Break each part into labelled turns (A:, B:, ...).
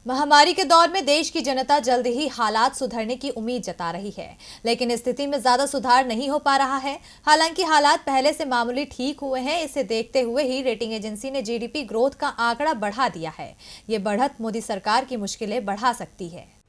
A: महामारी के दौर में देश की जनता जल्द ही हालात सुधरने की उम्मीद जता रही है, लेकिन स्थिति में ज्यादा सुधार नहीं हो पा रहा है। हालांकि हालात पहले से मामूली ठीक हुए हैं। इसे देखते हुए ही रेटिंग एजेंसी ने जीडीपी ग्रोथ का आंकड़ा बढ़ा दिया है। ये बढ़त मोदी सरकार की मुश्किलें बढ़ा सकती है।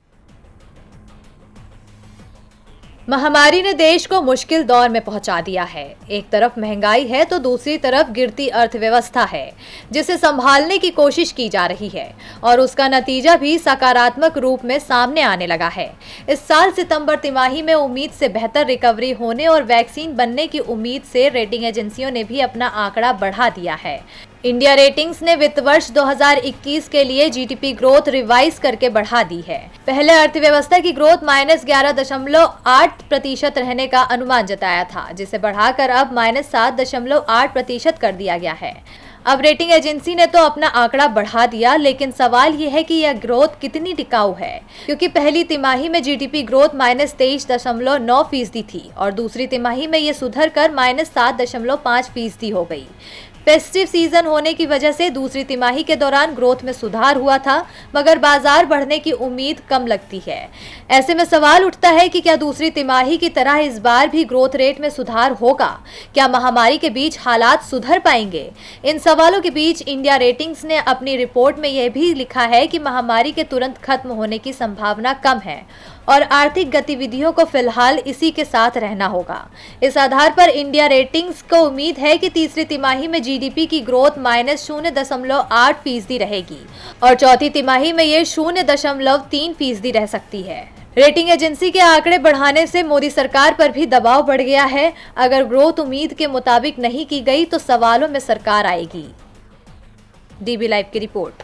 A: महामारी ने देश को मुश्किल दौर में पहुंचा दिया है। एक तरफ महंगाई है तो दूसरी तरफ गिरती अर्थव्यवस्था है, जिसे संभालने की कोशिश की जा रही है और उसका नतीजा भी सकारात्मक रूप में सामने आने लगा है। इस साल सितंबर तिमाही में उम्मीद से बेहतर रिकवरी होने और वैक्सीन बनने की उम्मीद से रेटिंग एजेंसियों ने भी अपना आंकड़ा बढ़ा दिया है। इंडिया रेटिंग्स ने वित्त वर्ष 2021 के लिए जीडीपी ग्रोथ रिवाइज करके बढ़ा दी है। पहले अर्थव्यवस्था की ग्रोथ -11.8% रहने का अनुमान जताया था, जिसे बढ़ाकर अब -7.8% कर दिया गया है। अब रेटिंग एजेंसी ने तो अपना आंकड़ा बढ़ा दिया, लेकिन सवाल ये है कि यह ग्रोथ कितनी टिकाऊ है, क्योंकि पहली तिमाही में जीडीपी ग्रोथ -23.9% थी और दूसरी तिमाही में ये सुधर कर -7.5% हो गई। फेस्टिव सीजन होने की वजह से दूसरी तिमाही के दौरान ग्रोथ में सुधार हुआ था, मगर बाजार बढ़ने की उम्मीद कम लगती है। ऐसे में सवाल उठता है कि क्या दूसरी तिमाही की तरह इस बार भी ग्रोथ रेट में सुधार होगा? क्या महामारी के बीच हालात सुधर पाएंगे? इन सवालों के बीच इंडिया रेटिंग्स ने अपनी रिपोर्ट में यह भी लिखा है कि महामारी के तुरंत खत्म होने की संभावना कम है और आर्थिक गतिविधियों को फिलहाल इसी के साथ रहना होगा। इस आधार पर इंडिया रेटिंग्स को उम्मीद है कि तीसरी तिमाही में जीडीपी की ग्रोथ -0.8% रहेगी और चौथी तिमाही में ये 0.3% रह सकती है। रेटिंग एजेंसी के आंकड़े बढ़ाने से मोदी सरकार पर भी दबाव बढ़ गया है। अगर ग्रोथ उम्मीद के मुताबिक नहीं की गई तो सवालों में सरकार आएगी। डीबी लाइव की रिपोर्ट।